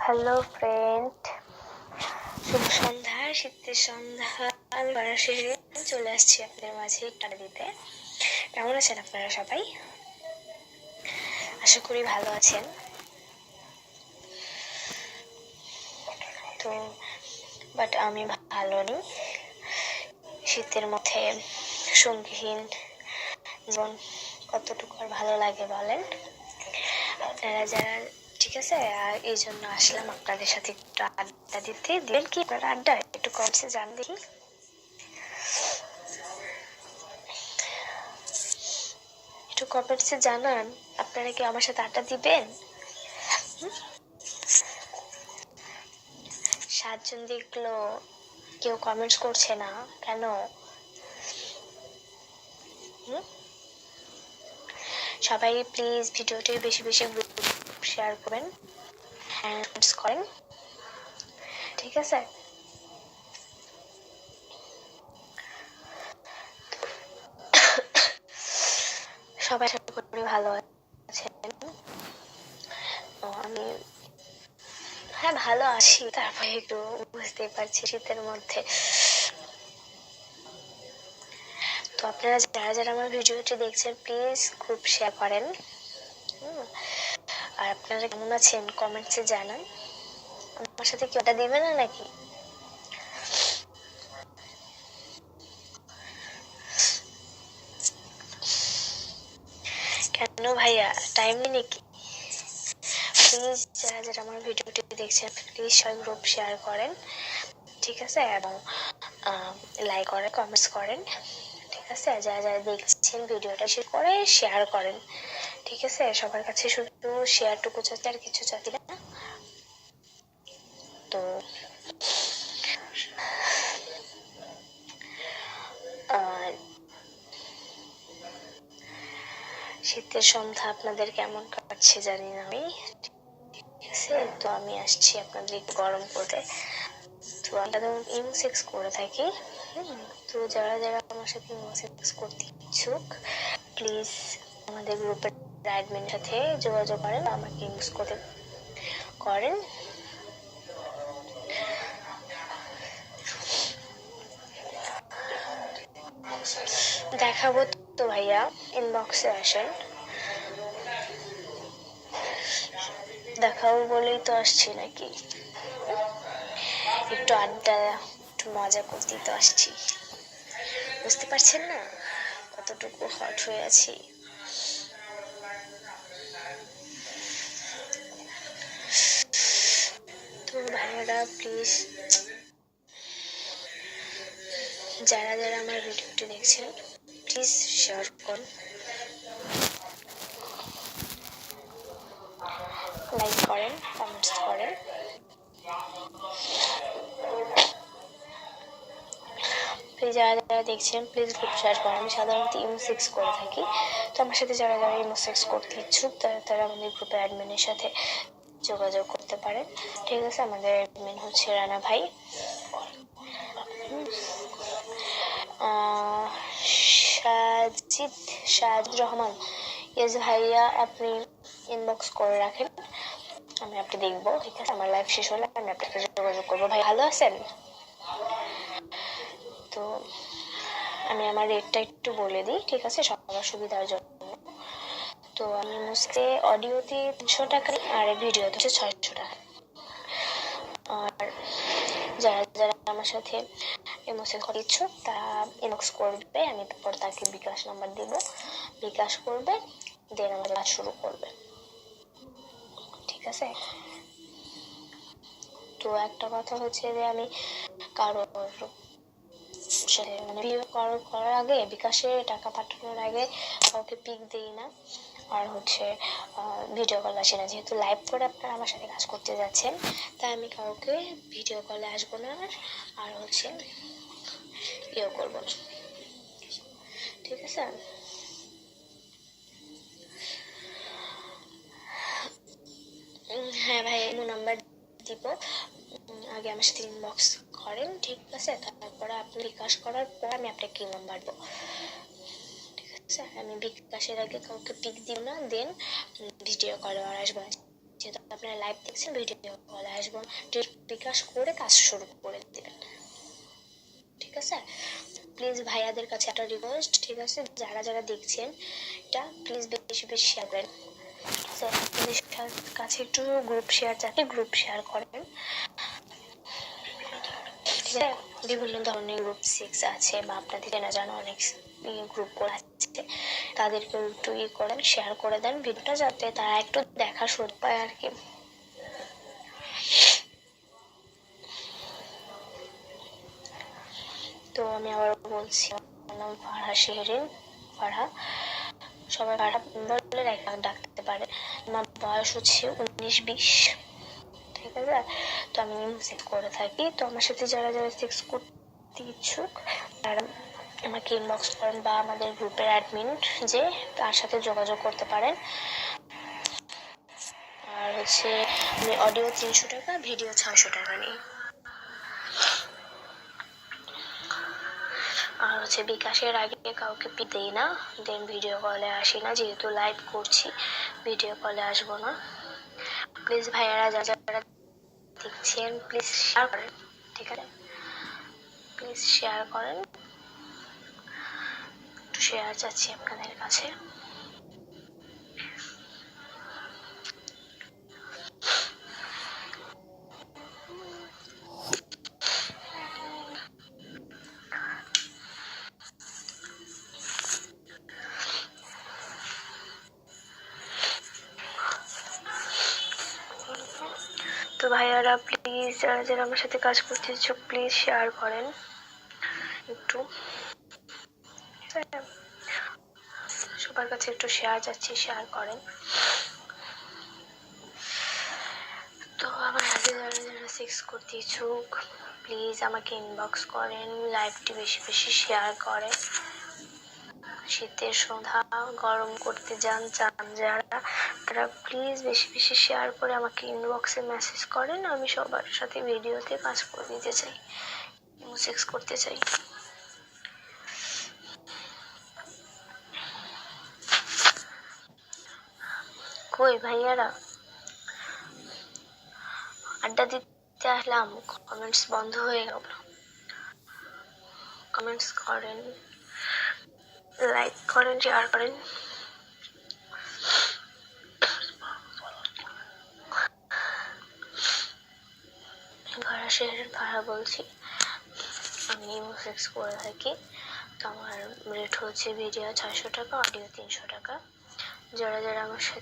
Hello friend, শুভ সন্ধ্যা। শীতের সন্ধ্যা আমি পড়া শেষে চলে আসছি আপনাদের মাঝে একটু আড্ডা দিতে। কেমন আছেন আপনারা সবাই? আশা করি ভালো আছেন। তো বাট আমি ভালো নেই। শীতের মধ্যে সঙ্গীহীন জীবন কতটুকু আর ভালো লাগে বলেন? আপনারা যারা ঠিক আছে, আর এই জন্য আসলাম আপনাদের সাথে একটু আড্ডা দিতে। দিলেন কি আপনারা আড্ডা? একটু কমেন্টসে জান দেখি। একটু কমেন্টসে জানান আপনারা কি আমার সাথে আড্ডা দিবেন। 7 জন দেখলো, কেউ কমেন্টস করছে না কেন? সবাই প্লিজ ভিডিওটি বেশি বেশি গ্রুপ শেয়ার করবেন, হ্যান্ডস করেন, ঠিক আছে? সবাই আশা করি ভালো আছেন। আমি হ্যাঁ ভালো আছি, তারপরে একটু বুঝতেই পারছি শীতের মধ্যে। তো আপনারা যারা যারা আমার ভিডিওটি দেখছেন প্লিজ গ্রুপ শেয়ার করেন। আর আপনারা কেমন আছেন কমেন্টসে জানান। আমার সাথে কি ওটা দিবে না নাকি? কেন ভাইয়া, টাইম নেই নাকি? প্লিজ যারা যারা আমার ভিডিওটি দেখছেন প্লিজ সবাই গ্রুপ শেয়ার করেন, ঠিক আছে? এবং লাইক করেন, কমেন্টস করেন, ঠিক আছে? যারা যারা দেখছেন ভিডিওটা শেয়ার করে শেয়ার করেন, ঠিক আছে? সবার কাছে শুধু শেয়ারটুকু চাচ্ছি, আর কিছু চাচ্ছি না। তো শীতের সন্ধ্যা আপনাদের কেমন কাটছে জানি না আমি, ঠিক আছে? তো আমি আসছি আপনাদের একটু গরম করতে। তো আমরা তো ইমো6 করে থাকি। তো যারা যারা আমার সাথে ইমো6 করতে ইচ্ছুক প্লিজ আমাদের গ্রুপের অ্যাডমিনের সাথে যোগাযোগ করেন, আমাকে ইউজ করতে করেন। দেখাবো তো ভাইয়া, ইনবক্সে আসেন। দেখাবো বলেই তো আসছি নাকি, একটু আড্ডা একটু মজা করতেই তো আসছি। বুঝতে পারছেন না কতটুকু হট হয়ে আছি? তো ভাইয়ারা প্লিজ যারা যারা আমার ভিডিওটি দেখছেন প্লিজ শেয়ার করুন, লাইক করেন, কমেন্টস করেন। প্লিজ যারা যারা দেখছেন প্লিজ গ্রুপ শেয়ার করেন। আমি সাধারণত ইমো6 করে থাকি। তো আমার সাথে যারা যারা ইমো6 করতে ইচ্ছুক তারা আমাদের গ্রুপের অ্যাডমিনের সাথে যোগাযোগ করতে পারেন, ঠিক আছে? আমাদের অ্যাডমিন হচ্ছে রানা ভাই। সাজিদ রহমান, ইয়েস ভাইয়া, আপনি ইনবক্স করে রাখেন, আমি আপনি দেখবো, ঠিক আছে? আমার লাইভ শেষ হলে আমি আপনাকে যোগাযোগ করবো। ভাই ভালো আছেন? তো আমি আমার রেটটা একটু বলে দিই, ঠিক আছে, সবার সুবিধার জন্য। তো আমি মুসতে অডিওতে 300 টাকা আর ভিডিওতে হচ্ছে 600 টাকা। আর যারা যারা আমার সাথে ইমোশন করে ইচ্ছুক তারা ইনবক্স করবে, আমি তারপর তাকে বিকাশ নাম্বার দিব, বিকাশ করবে, দেন আমাদের কাজ শুরু করবে, ঠিক আছে? তো একটা কথা হচ্ছে যে আমি কারোর মানে ভিডিও করার আগে, বিকাশে টাকা পাঠানোর আগে কাউকে পিক দিই না, আর হচ্ছে ভিডিও কল আসে না। যেহেতু লাইভ করে আপনারা আমার সাথে কাজ করতে যাচ্ছেন, তাই আমি কাউকে ভিডিও কলে আসবো না, আর হচ্ছে ইয়ে করবো না, ঠিক আছে? হ্যাঁ ভাই, নাম্বার দিব, আগে আমার সাথে ইনবক্স করেন, ঠিক আছে? তারপরে আপনি বিকাশ করার পর আমি আপনাকে নাম্বার দেবো, ঠিক আছে? আমি বিকাশের আগে কাউকে পিক দিব না, দেন ভিডিও কল আর আসবো না, যেহেতু আপনারা লাইভ দেখছেন, ভিডিও কলে আসবো, বিকাশ করে কাজ শুরু করে দেবেন, ঠিক আছে? প্লিজ ভাইয়াদের কাছে একটা রিকোয়েস্ট, ঠিক আছে? যারা যারা দেখছেন এটা প্লিজ বেশি বেশি শেয়ার করেন, আপনাদের কাছে একটু গ্রুপ শেয়ার চাইলে গ্রুপ শেয়ার করেন, ঠিক আছে? বিভিন্ন ধরনের গ্রুপ 6 আছে বা আপনাদের চেনা জানা অনেক গ্রুপ আছে, তাদেরকে একটু করেন, শেয়ার করে দেন ভিডিওটা, যাতে তারা একটু দেখা শুরু পায় আর কি। তো আমি আবার বলছি, আমার নাম ফারহা শিহরিন, ফারহা, সবাই ফারহা বলে ডাকতে পারে। আমার বয়স হচ্ছে 19-20, ঠিক আছে? তো আমি সেক্স করে থাকি। তো আমার সাথে যারা যারা সেক্স করতে ইচ্ছুক তারা আমাকে ইনবক্স করেন বা আমাদের গ্রুপের অ্যাডমিন যে তার সাথে যোগাযোগ করতে পারেন। আর হচ্ছে আমি অডিও 300 টাকা, ভিডিও 600 টাকা নিই। আর হচ্ছে বিকাশের আগে কাউকে দেই না, দেন ভিডিও কলে আসি না, যেহেতু লাইভ করছি ভিডিও কলে আসবো না। প্লিজ ভাইয়ারা যারা দেখছেন প্লিজ শেয়ার করেন, ঠিক আছে? প্লিজ শেয়ার করেন, একটু শেয়ার চাচ্ছি আপনাদের কাছে। তো ভাইয়ারা প্লিজ যারা যারা আমার সাথে কাজ করতে ইচ্ছুক প্লিজ শেয়ার করেন একটু, সবার কাছে একটু শেয়ার যাচ্ছে, শেয়ার করেন। তো আমার সাথে যারা যারা সেক্স করতে ইচ্ছুক প্লিজ আমাকে ইনবক্স করেন, লাইভটি বেশি বেশি শেয়ার করেন। শীতের সন্ধ্যা গরম করতে চান যারা তারা প্লিজ বেশি বেশি শেয়ার করে আমাকে ইনবক্সে মেসেজ করেন। আমি সবার সাথে ভিডিওতে কাজ করে দিতে চাই, সেক্স করতে চাই। কই ভাইয়ারা, আড্ডা দিতে আসলাম, কমেন্টস বন্ধ হয়ে গেল। কমেন্টস করেন, লাইক করেন, শেয়ার করেন। ভাড়া শহরের ভাড়া বলছি, আমি সেক্স করে থাকি। তো আমার রেট হচ্ছে ভিডিও 600 টাকা, অডিও 300 টাকা। যারা যারা আমার